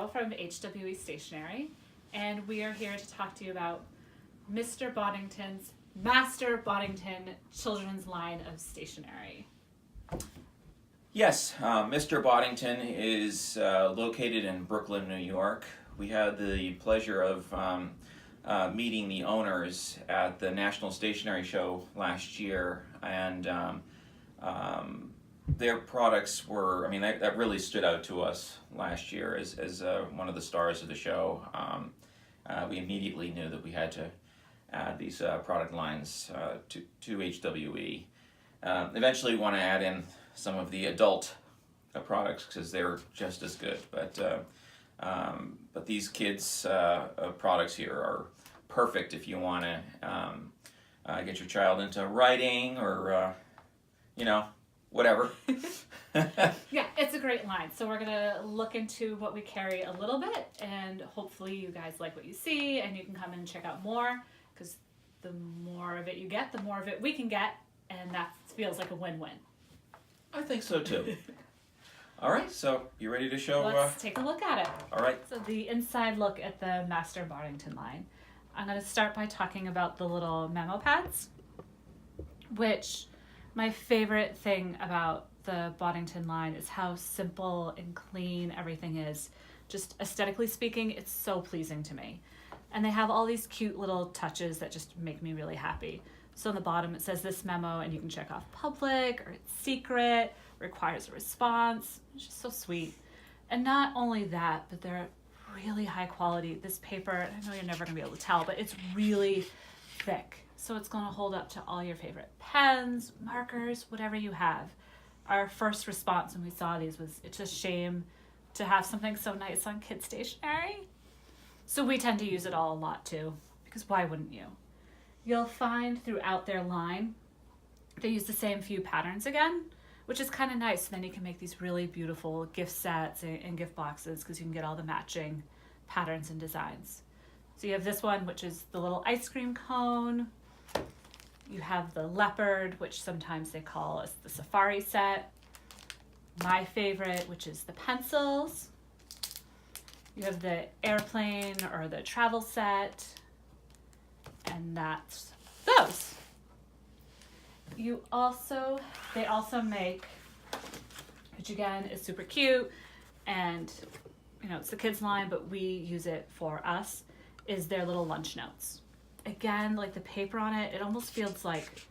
Joe from HWE Stationery, and we are here to talk to you about Mr. Boddington's Master Boddington children's line of stationery. Yes, Mr. Boddington is located in Brooklyn, New York. We had the pleasure of meeting the owners at the National Stationery Show last year, and their products were, that really stood out to us last year as one of the stars of the show. We immediately knew that we had to add these product lines to HWE. Eventually, we want to add in some of the adult products because they're just as good. But these kids' products here are perfect if you want to get your child into writing or whatever. Yeah, it's a great line. So we're going to look into what we carry a little bit, and hopefully you guys like what you see, and you can come and check out more, because the more of it you get, the more of it we can get, and that feels like a win-win. I think so too. All right, so you ready to show? Let's take a look at it. All right. So the inside look at the Master Boddington line. I'm going to start by talking about the little memo pads, which my favorite thing about the Boddington line is how simple and clean everything is. Just aesthetically speaking, it's so pleasing to me. And they have all these cute little touches that just make me really happy. So on the bottom it says this memo, and you can check off public or it's secret, requires a response. It's just so sweet. And not only that, but they're really high quality. This paper, I know you're never going to be able to tell, but it's really thick. So it's going to hold up to all your favorite pens, markers, whatever you have. Our first response when we saw these was, it's a shame to have something so nice on kids' stationery. So we tend to use it all a lot too, because why wouldn't you? You'll find throughout their line, they use the same few patterns again, which is kind of nice. Then you can make these really beautiful gift sets and gift boxes because you can get all the matching patterns and designs. So you have this one, which is the little ice cream cone. You have the leopard, which sometimes they call the safari set. My favorite, which is the pencils. You have the airplane or the travel set. And that's those. They also make, which again is super cute, and it's the kids line, but we use it for us, is their little lunch notes. Again, like the paper on it, it almost feels like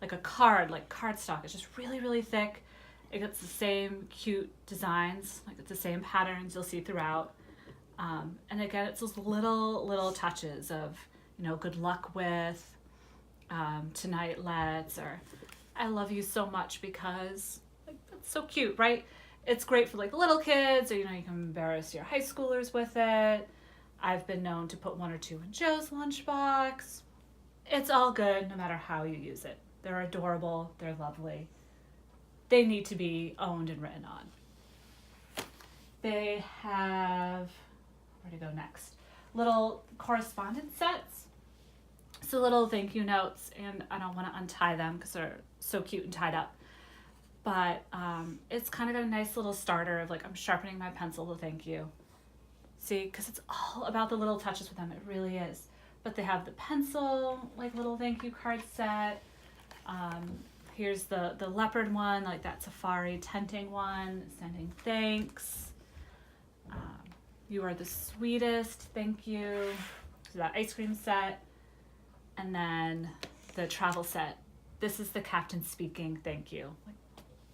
a card, like cardstock. It's just really, really thick. It gets the same cute designs, like it's the same patterns you'll see throughout. And again, it's those little touches of, good luck with, tonight let's, or I love you so much because, like, that's so cute, right? It's great for like the little kids, or you can embarrass your high schoolers with it. I've been known to put 1 or 2 in Joe's lunchbox. It's all good no matter how you use it. They're adorable, they're lovely. They need to be owned and written on. They have, where to go next? Little correspondence sets. So little thank you notes, and I don't want to untie them because they're so cute and tied up. But it's kind of got a nice little starter of like, I'm sharpening my pencil to thank you. See, because it's all about the little touches with them. It really is. But they have the pencil, like little thank you card set. Here's the leopard one, like that safari tenting one, sending thanks. You are the sweetest, thank you. So that ice cream set. And then the travel set. This is the captain speaking, thank you. Like,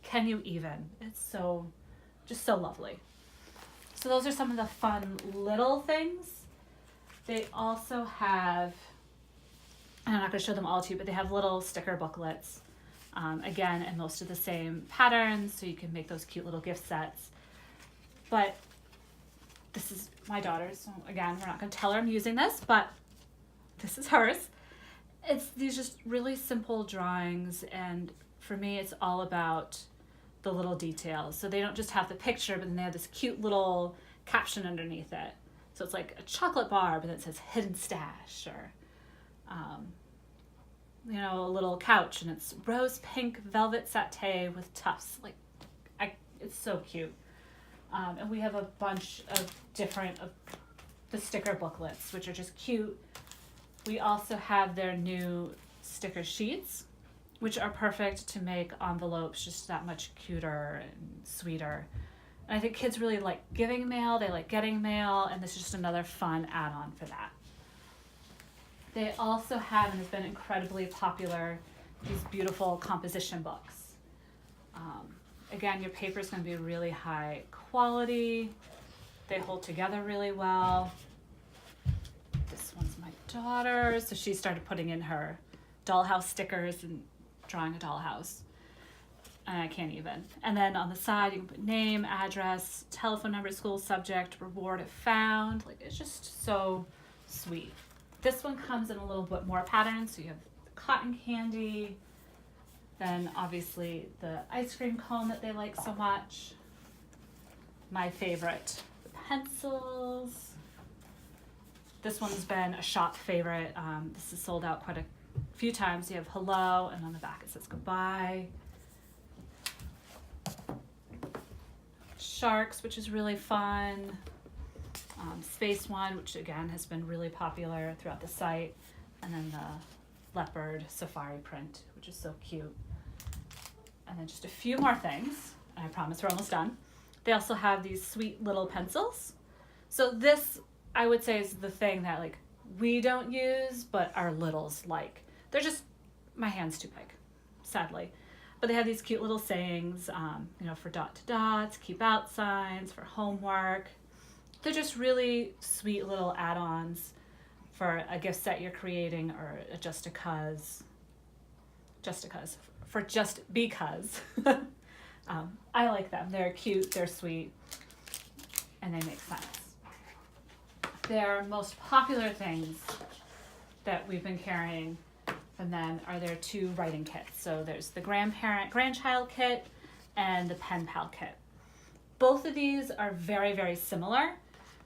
can you even? It's just so lovely. So those are some of the fun little things. They also have, and I'm not going to show them all to you, but they have little sticker booklets. Again, and most of the same patterns, so you can make those cute little gift sets. But this is my daughter's, so again, we're not going to tell her I'm using this, but this is hers. It's these just really simple drawings, and for me, it's all about the little details. So they don't just have the picture, but then they have this cute little caption underneath it. So it's like a chocolate bar, but then it says hidden stash, or a little couch, and it's rose pink velvet satay with tufts. Like, it's so cute. And we have a bunch of different of the sticker booklets, which are just cute. We also have their new sticker sheets, which are perfect to make envelopes just that much cuter and sweeter. And I think kids really like giving mail, they like getting mail, and this is just another fun add-on for that. They also have, and has been incredibly popular, these beautiful composition books. Again, your paper is going to be really high quality. They hold together really well. This one's my daughter, so she started putting in her dollhouse stickers and drawing a dollhouse. And I can't even. And then on the side, you can put name, address, telephone number, school subject, reward if found. Like, it's just so sweet. This one comes in a little bit more pattern, so you have cotton candy, then obviously the ice cream cone that they like so much. My favorite, the pencils. This one's been a shop favorite. This is sold out quite a few times. You have hello, and on the back it says goodbye. Sharks, which is really fun. Space one, which again has been really popular throughout the site. And then the leopard safari print, which is so cute. And then just a few more things, and I promise we're almost done. They also have these sweet little pencils. So this, I would say, is the thing that like we don't use, but our littles like. They're just, my hand's too big, sadly. But they have these cute little sayings, for dot to dots, keep out signs, for homework. They're just really sweet little add-ons for a gift set you're creating, or a just because, for just because. I like them. They're cute, they're sweet, and they make sense. Their most popular things that we've been carrying from them are their two writing kits. So there's the grandchild kit and the pen pal kit. Both of these are very, very similar.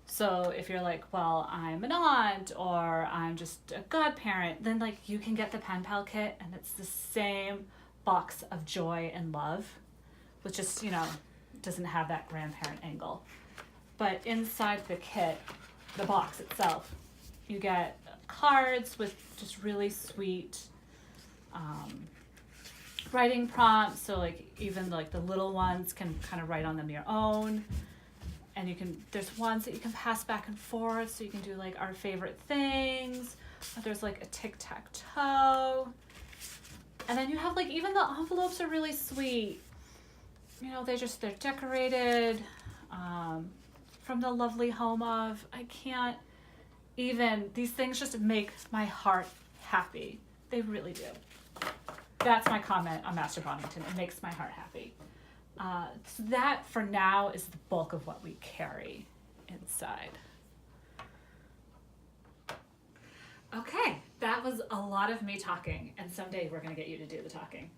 So if you're like, well, I'm an aunt or I'm just a godparent, then like you can get the pen pal kit, and it's the same box of joy and love, which just, doesn't have that grandparent angle. But inside the kit, the box itself, you get cards with just really sweet writing prompts. So like even like the little ones can kind of write on them your own. And there's ones that you can pass back and forth, so you can do like our favorite things. Or there's like a tic-tac-toe. And then you have like, even the envelopes are really sweet. They're decorated from the lovely home of, these things just make my heart happy. They really do. That's my comment on Master Boddington. It makes my heart happy. So that for now is the bulk of what we carry inside. Okay, that was a lot of me talking, and someday we're going to get you to do the talking.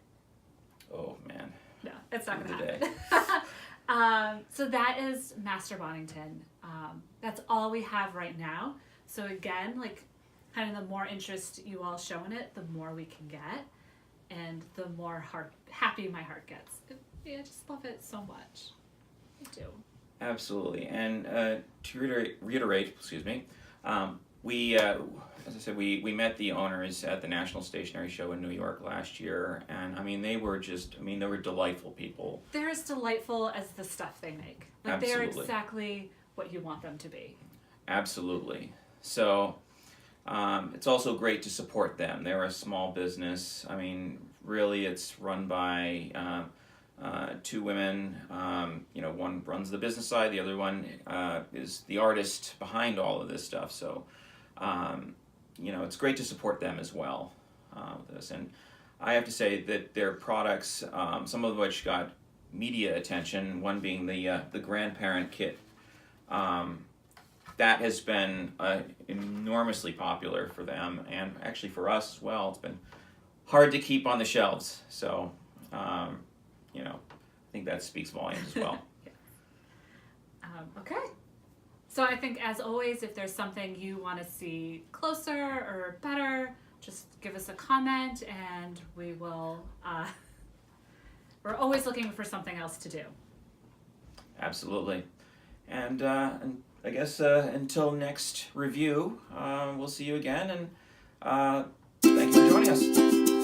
Oh, man. No, it's not going to happen. So that is Master Boddington. That's all we have right now. So again, like kind of the more interest you all show in it, the more we can get, and the more happy my heart gets. I just love it so much. I do. Absolutely. And to reiterate, we, as I said, we met the owners at the National Stationery Show in New York last year, and they were delightful people. They're as delightful as the stuff they make. Like they're exactly what you want them to be. Absolutely. So it's also great to support them. They're a small business. Really, it's run by two women. One runs the business side, the other one is the artist behind all of this stuff. So, it's great to support them as well with this. And I have to say that their products, some of which got media attention, one being the grandparent kit, that has been enormously popular for them, and actually for us as well. It's been hard to keep on the shelves. So, I think that speaks volumes as well. Okay. So I think, as always, if there's something you want to see closer or better, just give us a comment, and we will. We're always looking for something else to do. Absolutely. And I guess until next review, we'll see you again. And thank you for joining us.